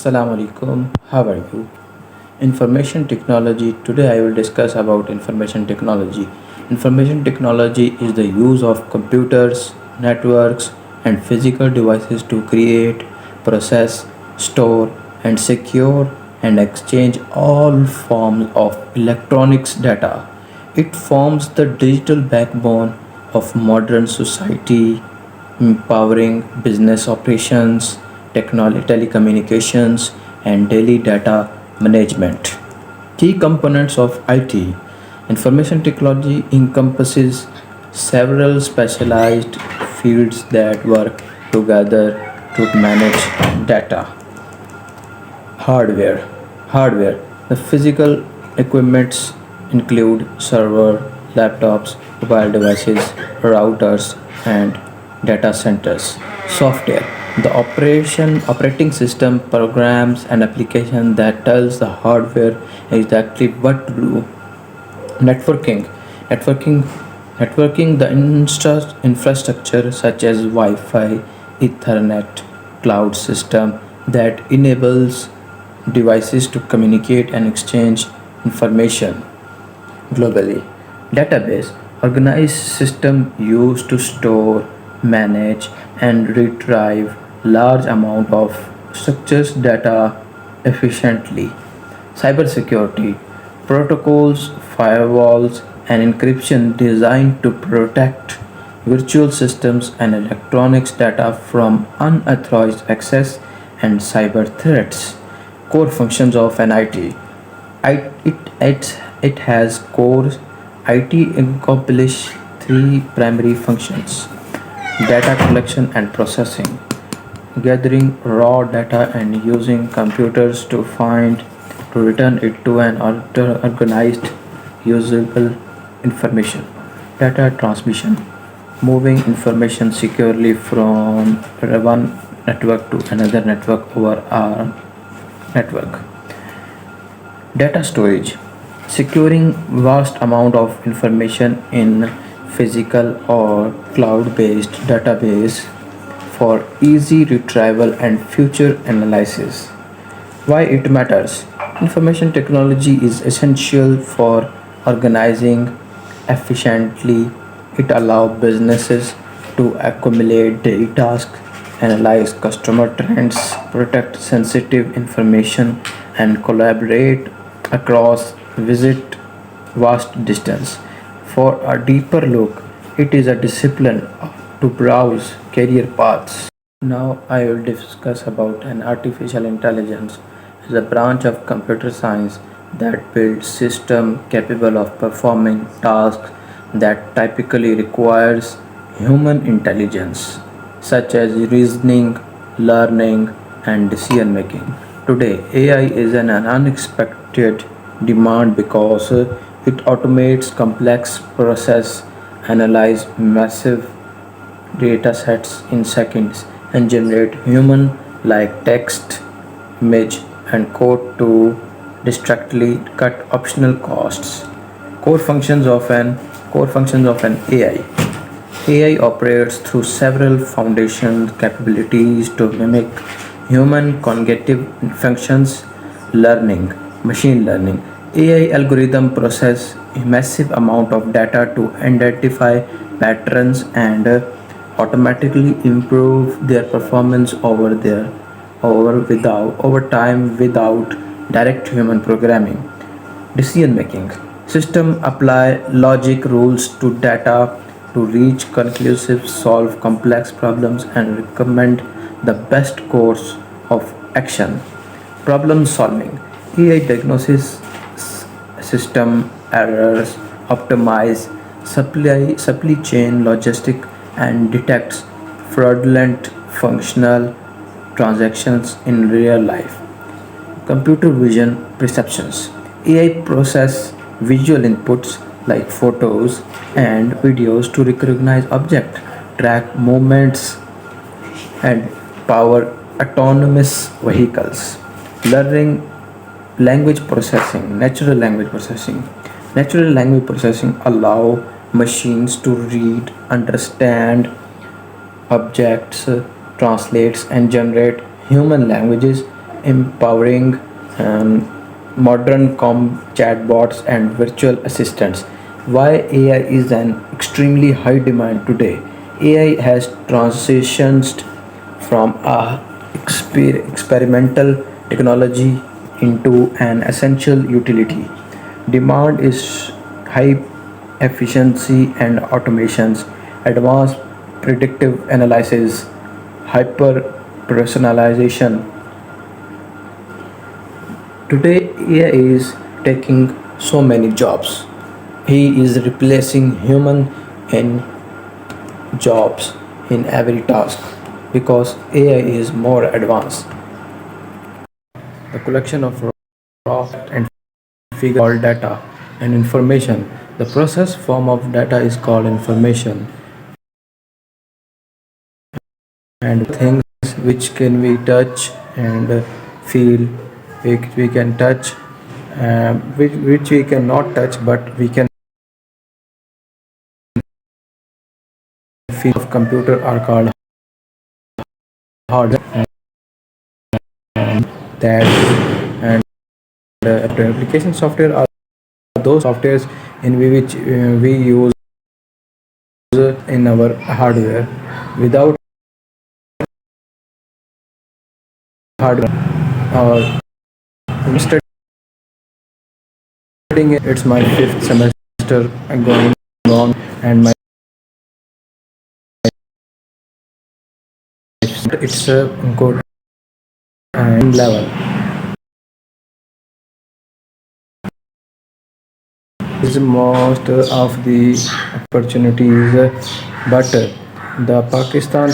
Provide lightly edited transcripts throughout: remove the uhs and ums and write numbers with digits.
Assalamu alaikum. How are you? Information technology. Today I will discuss about information technology. Information technology is the use of computers, networks and physical devices to create, process, store and secure and exchange all forms of electronics data. It forms the digital backbone of modern society, empowering business operations, technology, telecommunications, and daily data management. Key components of IT. Information technology encompasses several specialized fields that work together to manage data. Hardware. Hardware. The physical equipments include server, laptops, mobile devices, routers, and data centers. Software. The operating system programs and application that tells the hardware exactly what to do. Networking. Networking. Networking the infrastructure such as Wi-Fi, Ethernet, cloud system that enables devices to communicate and exchange information globally. Database organized system used to store, manage, and retrieve large amount of structured data efficiently. Cybersecurity protocols, firewalls, and encryption designed to protect virtual systems and electronics data from unauthorized access and cyber threats. Core functions of an IT. It has core IT accomplish three primary functions: data collection and processing, gathering raw data and using computers to return it to an organized, usable information. Data transmission, moving information securely from one network to another network over a network. Data storage, securing vast amount of information in physical or cloud-based database for easy retrieval and future analysis. Why it matters? Information technology is essential for organizing efficiently. It allows businesses to accumulate daily tasks, analyze customer trends, protect sensitive information, and collaborate across visit vast distance. For a deeper look, it is a discipline to browse career paths. Now I will discuss about an artificial intelligence is a branch of computer science that builds systems capable of performing tasks that typically requires human intelligence such as reasoning, learning and decision making. Today AI is an unexpected demand because it automates complex process, analyze massive data sets in seconds and generate human like text, image, and code to distractly cut optional costs. Core functions of an core functions of an AI. AI operates through several foundation capabilities to mimic human cognitive functions, learning, machine learning. AI algorithm process a massive amount of data to identify patterns and automatically improve their performance over time without direct human programming. Decision making. System apply logic rules to data to reach conclusive, solve complex problems, and recommend the best course of action. Problem solving. AI diagnosis system errors, optimize supply chain logistic, and detects fraudulent functional transactions in real life. Computer vision perceptions. AI process visual inputs like photos and videos to recognize objects, track movements, and power autonomous vehicles. Learning language processing, natural language processing allow machines to read, understand objects, translates and generate human languages empowering modern chatbots and virtual assistants. Why AI is an extremely high demand today? AI has transitioned from a experimental technology into an essential utility. Demand is high efficiency and automations, advanced predictive analysis, hyper personalization. Today, AI is taking so many jobs. He is replacing human in jobs in every task because AI is more advanced. The collection of raw and figure called data and information. The process form of data is called information, and things which can we touch and feel, we can touch, which we cannot touch but we can feel of computer are called hardware, and that and application software are those softwares in which we use in our hardware. Without hardware or studying it, it's my fifth semester going on, and my it's a good level. Is most of the opportunities, but the Pakistan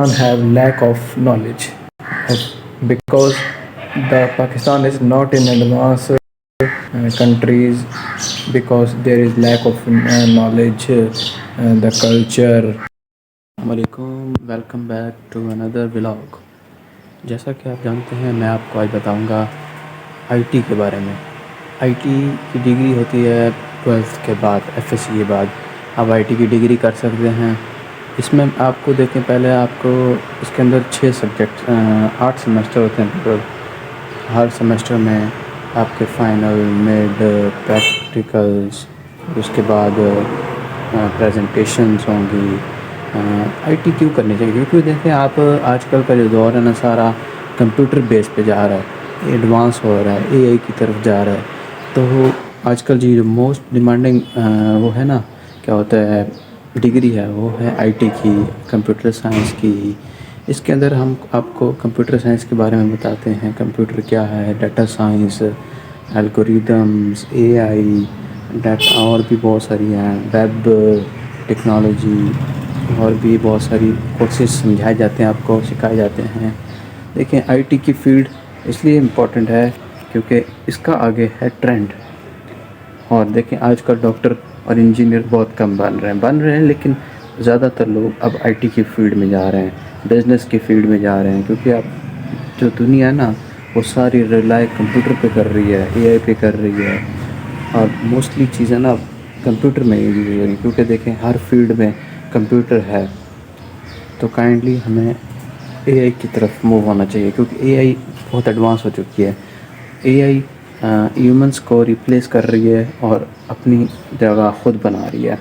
have lack of knowledge because the Pakistan is not in advanced countries because there is lack of knowledge, the culture. वालेकुम, welcome back to another vlog. जैसा कि आप जानते हैं, मैं आपको आज बताऊंगा आईटी के बारे में। आईटी की डिग्री होती है 12th के बाद, एफएससी के बाद आप आईटी की डिग्री कर सकते हैं। इसमें आपको देखें, पहले आपको इसके अंदर 6 सब्जेक्ट 8 सेमेस्टर होते हैं टोटल। हर सेमेस्टर में आपके फाइनल, मिड, प्रैक्टिकल्स, उसके बाद प्रेजेंटेशंस होंगी। आईटी क्यों करनी चाहिए? क्योंकि देखें, आप आजकल का जो दौर है ना, सारा कंप्यूटर बेस पे जा रहा है, एडवांस हो रहा है, एआई की तरफ जा रहा है। तो आजकल जी जो मोस्ट डिमांडिंग वो है ना, क्या होता है, डिग्री है, वो है आईटी की, कंप्यूटर साइंस की। इसके अंदर हम आपको कंप्यूटर साइंस के बारे में बताते हैं, कंप्यूटर क्या है, data science, algorithms, AI, data और भी बहुत सारी हैं, वेब टेक्नोलॉजी, और भी बहुत सारी कोर्सेज समझाए जाते हैं, आपको सिखाए जाते हैं। देखें, आईटी की फील्ड इसलिए इम्पोर्टेंट है क्योंकि इसका आगे है ट्रेंड। और देखें, आजकल डॉक्टर और इंजीनियर बहुत कम बन रहे हैं, लेकिन ज़्यादातर लोग अब आईटी की फील्ड में जा रहे हैं, बिज़नेस की फील्ड में जा रहे हैं, क्योंकि अब जो दुनिया है ना, वो सारी रिलाई कंप्यूटर पे कर रही है, एआई पे कर रही है, और मोस्टली चीज़ें ना कंप्यूटर में यूज हो रही हैं। क्योंकि देखें, हर फील्ड में कंप्यूटर है, तो काइंडली हमें एआई की तरफ मूव होना चाहिए, क्योंकि एआई बहुत एडवांस हो चुकी है। एआई ह्यूमंस को रिप्लेस कर रही है और अपनी जगह खुद बना रही है।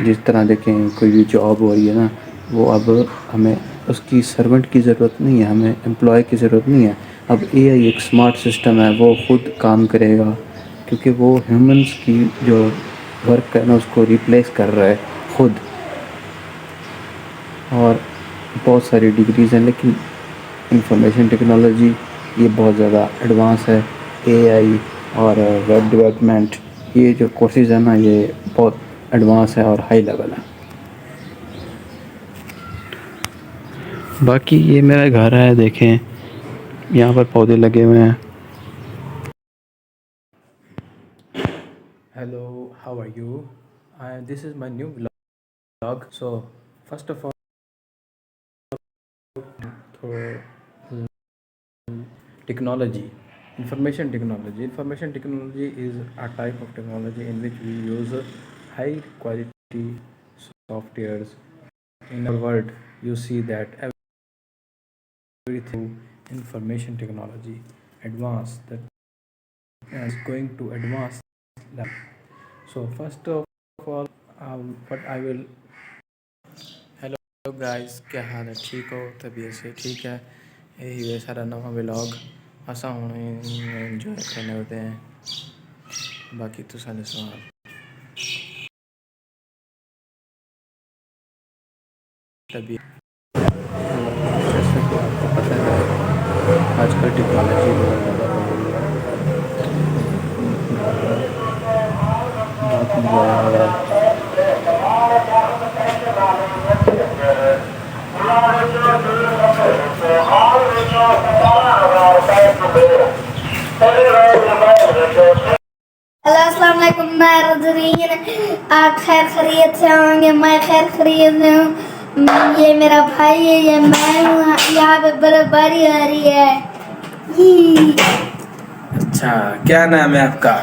जिस तरह देखें, कोई भी जॉब हो रही है ना, वो अब हमें उसकी सर्वेंट की ज़रूरत नहीं है, हमें एम्प्लॉय की ज़रूरत नहीं है। अब एआई एक स्मार्ट सिस्टम है, वो खुद काम करेगा, क्योंकि वो ह्यूमंस की जो वर्क है ना, उसको रिप्लेस कर रहा है खुद। और बहुत सारी डिग्रीज़ हैं, लेकिन इंफॉर्मेशन टेक्नोलॉजी ये बहुत ज़्यादा एडवांस है। एआई और वेब डेवलपमेंट, ये जो कोर्सेज़ हैं ना, ये बहुत एडवांस है और हाई लेवल है। बाकी ये मेरा घर है, देखें यहाँ पर पौधे लगे हुए हैं। Hello, how are you? This is my new vlog. So first of all, technology, information technology is a type of technology in which we use high quality softwares. In our world, you see that everything information technology advance that is going to advance level. So first of all, what I will hello guys, क्या हाल है? ठीक हो? तबीयत से ठीक है? यही है सारा नवा व्लॉग असा हूँ एंजॉय करने होते हैं। बाकी तो सारे सवाल तबीयत जैसे कि आपको पता है आजकल टेक्नोलॉजी बहुत ज़्यादा बढ़ रही है। बहुत मज़ा आया यार। हेलो अस्सलाम वालेकुम, मैं रज़रीन। आप खैर खैरियत से होंगे? मैं खैर खैरियत से हूँ। ये मेरा भाई है, ये मैं हूँ। यहाँ पे बर्फबारी हो रही है। ही। अच्छा, क्या नाम है आपका?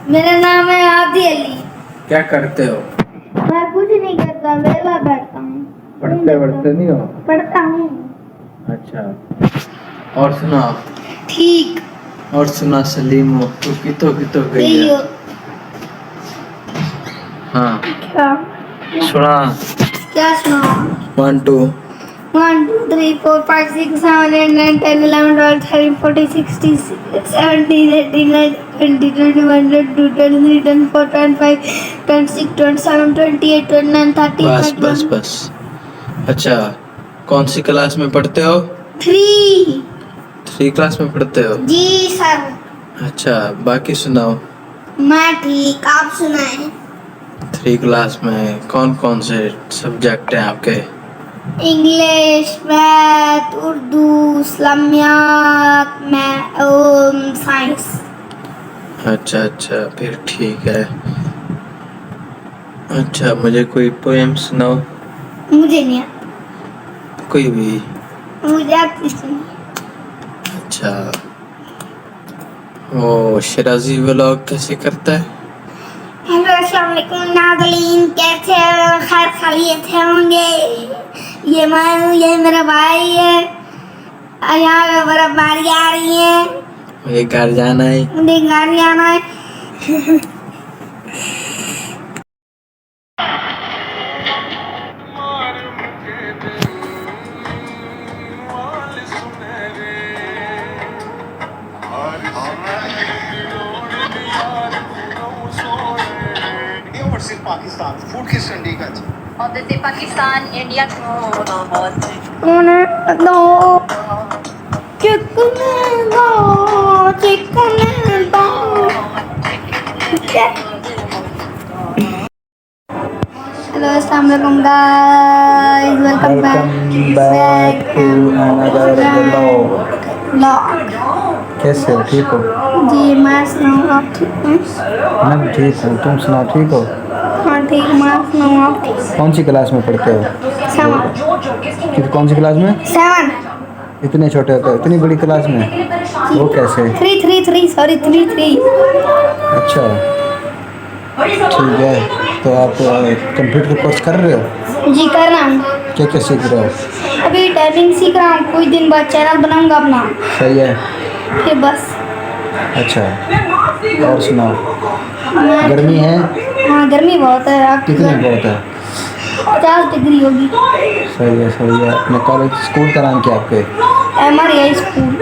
मेरा नाम है आदि अली। क्या करते हो? मैं कुछ नहीं करता, वेला बैठता हूँ। पढ़ते नहीं हो? पढ़ता हूँ। अच्छा, और सुनाओ। ठीक। और सुना सलीम हो तो कितो गई सही है? हो। हाँ क्या सुना। क्या सुनाओ? 1 2 1 2 3 4 5 6 7 8 9 10 11 12 13 14 16 17 18 19 20 21 22 23 24 25 26 27 28 29 30 बस 31 बस। अच्छा, कौन सी क्लास में पढ़ते हो? 3। 3 क्लास में पढ़ते हो? जी सर। अच्छा, बाकी सुनाओ। मैं ठीक, आप सुनाएं। 3 क्लास में कौन कौन से सब्जेक्ट हैं आपके? English, math, Urdu, Islamiyat, science. अच्छा, फिर ठीक है। अच्छा, मुझे कोई पोएम सुनाओ। मुझे नहीं आता। कोई भी। मुझे आती नहीं। अच्छा, वो शिराजी व्लॉग कैसे करता है? हेलो अस्सलाम वालेकुम नाज़रीन, कैसे हैं? खैर खैरियत से होंगे? ये मैं हूँ, ये मेरा भाई है। यहाँ पे बर्फबारी आ रही है। मुझे घर जाना है। मुझे घर जाना है। और सिर्फ पाकिस्तान फूड की चंडीगढ़ और जैसे पाकिस्तान इंडिया हेलो अस्सलाम वालेकुम guys, welcome back to another vlog. कैसे हो? ठीक हो? जी मैं सुनाऊँ, आप ठीक हैं? मैं ठीक हूँ, तुम सुनाओ ठीक हो? हाँ ठीक, मैं सुनाऊँ, आप ठीक? कौन सी क्लास में पढ़ते हो? 7। कौन सी क्लास में? 7। इतने छोटे होते हो? इतनी बड़ी क्लास में वो कैसे? 3 सॉरी 3। अच्छा ठीक है, तो आप कंप्यूटर कोर्स कर रहे हो? जी कर रहा हूँ। क्या सीख रहे हो? अभी टाइपिंग सीख रहा हूँ, कुछ दिन बाद चैनल बनाऊंगा अपना। सही है। फिर बस। अच्छा, और सुनाओ। मैं गर्मी है? हाँ गर्मी बहुत है। आप कितनी बहुत है? 50 डिग्री होगी। सही है। अपने कॉलेज स्कूल का नाम क्या है आपके? MRI school.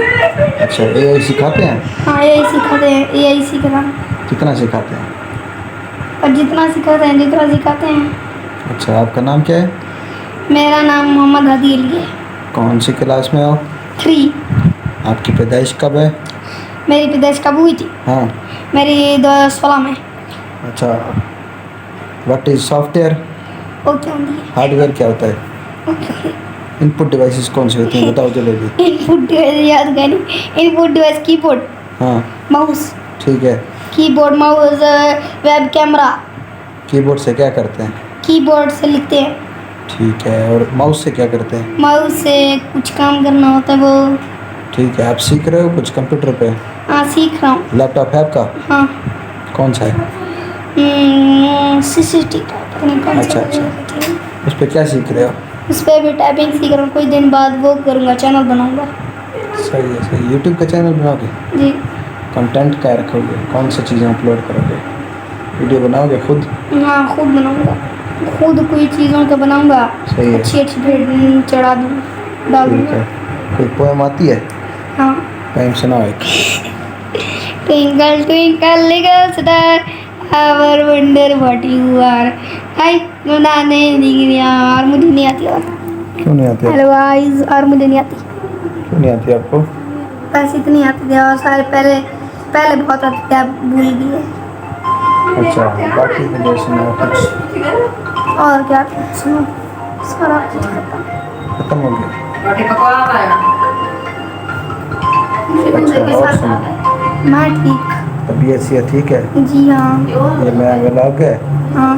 अच्छा, AI सिखाते हैं? हाँ AI सिखाते हैं, AI सीख रहा हूँ। कितना सिखाते हैं? और जितना सिखाते हैं। अच्छा, आपका नाम क्या है? मेरा नाम मोहम्मद हदी अली है। कौन सी क्लास में हो? 3। आपकी पैदाइश कब है? मेरी पैदाइश कब हुई थी? हाँ। मेरी 2016 में। अच्छा, व्हाट इज सॉफ्टवेयर? वो क्या होती है? हार्डवेयर क्या होता है? ओके। इनपुट डिवाइसेस कौन सी होती हैं बताओ जल्दी। इनपुट डिवाइस याद करें। इनपुट डिवाइस कीबोर्ड, हाँ माउस। ठीक है। Keyboard, mouse, web camera. Keyboard से क्या करते हैं? कीबोर्ड से लिखते हैं। ठीक है, और माउस से क्या करते हैं? माउस से कुछ काम करना होता है वो। ठीक है, आप सीख रहे हो कुछ कंप्यूटर पे? हाँ सीख रहा हूँ। लैपटॉप है आपका? हाँ। कौन सा है? CCTV। अच्छा, उस पर क्या सीख रहे हो? उस पर भी टाइपिंग सीख रहा हूँ, कुछ दिन बाद वो करूँगा, चैनल बनाऊँगा। सही है सही। यूट्यूब का चैनल बनाओगे? जी कंटेंट क्या रखोगे? कौन सी चीज़ें अपलोड करोगे? वीडियो बनाओगे खुद? हाँ खुद बनाऊंगा, खुद कोई चीज़ों का बनाऊंगा, सही है। अच्छी अच्छी फिर चढ़ा दूँ, डाल ठीक दूँगा। है। कोई पोएम आती है? हाँ। पोएम सुनाओ एक। Twinkle twinkle little star, I wonder what you are. हाय बनाने डिग्रियाँ, और मुझे नहीं आती और। क्यों नहीं आती? हेलो गाइस, और मुझे नहीं आती। क्यों नहीं आती आपको? बस इतनी आती थी और सारे पहले पहले बहुत आती थी, अब भूल गई। अच्छा, बाकी मुझे सुनाओ कुछ। और क्या सुनो, सारा कुछ खत्म हो गया? खत्म। अच्छा, और सुनो। मैं ठीक। तबीयत सेहत ठीक है? जी हाँ। ये मेरा व्लॉग है, हाँ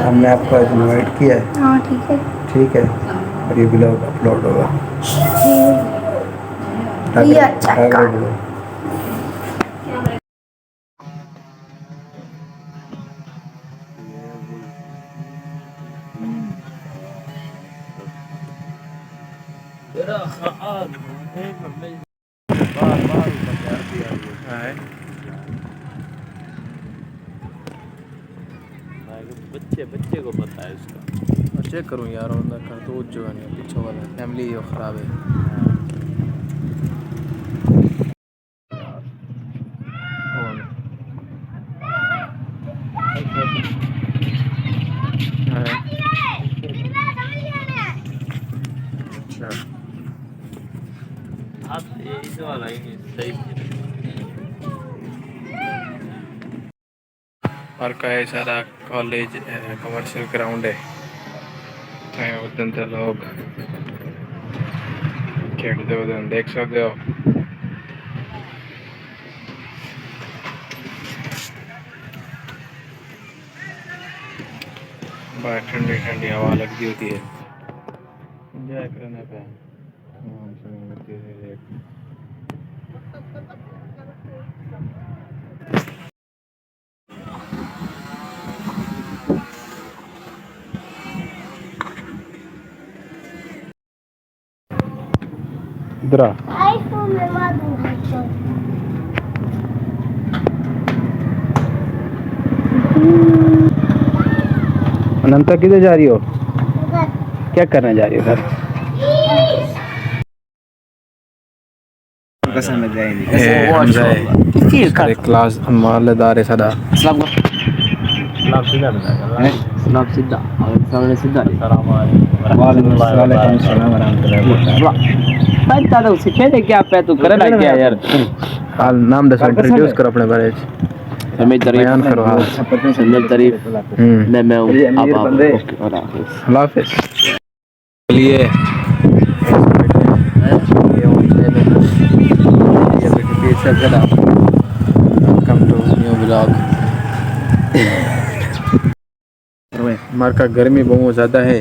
हमने आपको इनवाइट किया है। हाँ ठीक है। ठीक है, और ये व्लॉग अपलोड होगा। ये अच्छा टाइगर ब्रो। बच्चे बच्चे को पता है उसका। चेक करूँ यार, उनका कर तो जो है नहीं, पीछे वाला फैमिली जो ख़राब है। अच्छा, आप ये वाला ही सही और का है सारा कॉलेज कमर्शियल ग्राउंड है उधर तो लोग खेलते उधर देख सकते हो। बाहर ठंडी ठंडी हवा लगती होती है, एंजॉय करने पे आराम से लगती है। इधर आ। आईफोन में मालूम है तो अनंता किधर जा रही हो? क्या करने जा रही हो घर? कसम में जाएंगे करे क्लास मालेदार है सदा। सलाम सीधा बनाएगा। सलाम सीधा और सामने सीधा वालेकुम सलाम वरहमतुल्लाह। बता दो सिखाने क्या पे तू करे ना क्या यार। हाल नाम दसो, इंट्रोड्यूस करो अपने बारे में, हमें बयान करो हाल। संजय तारीफ मैं हूँ आप ओके और अल्लाह हाफिज़। चलिए वेलकम टू न्यू ब्लॉग। हमारे का गर्मी बहुत ज़्यादा है।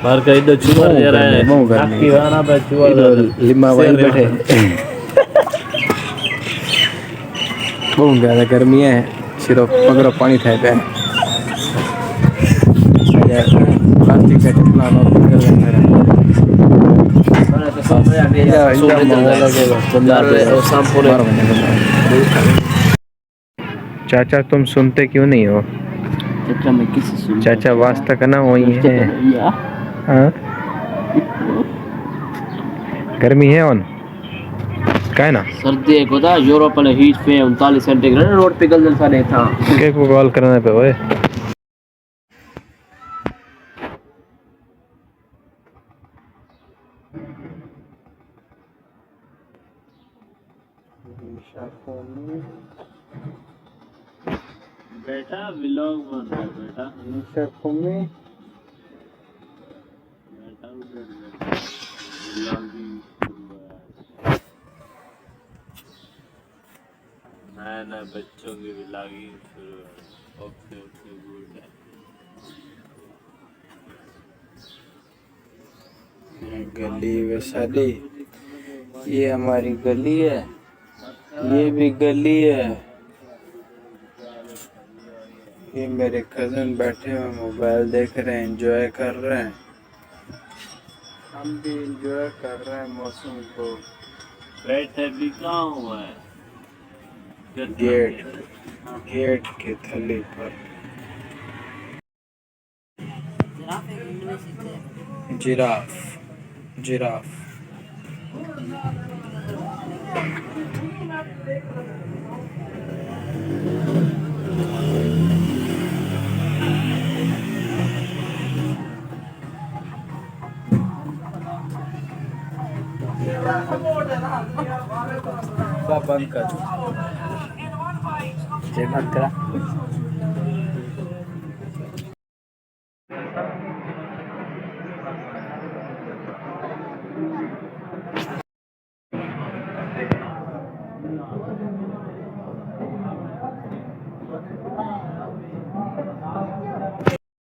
बाहर का इधर चुवर जा रहा है बहुत गर्मी नाकी वाला पे चुवर लिमा वहीं बैठे बहुत ज़्यादा गर्मी है। सिर्फ पगड़ो पानी था पे प्लास्टिक का टिपला और निकल रहा है। चाचा तुम सुनते क्यों नहीं हो? चाचा मैं किसी सुन चाचा वास्ता करना वही है। हाँ? गर्मी है ऑन का है ना? सर्दी एक होता यूरोप में हीट पे 39 सेंटीग्रेड रोड पे गल जलसा नहीं था। के को कॉल करने पे ओए। बेटा व्लॉग बन रहा है बेटा निशा फुमी बेटा उधर व्लॉगिंग नए बच्चों की व्लॉगिंग शुरू है। ओके ओके गुड है। गली वैशाली, ये हमारी गली है, ये भी गली है। ये मेरे कजन बैठे हुए मोबाइल देख रहे हैं, एंजॉय कर रहे हैं। हम भी एंजॉय कर रहे हैं मौसम को। बैठे भी कहाँ हुआ है गेट गेट के थल्ले पर जिराफ जिराफ बंद कर चेक मत करा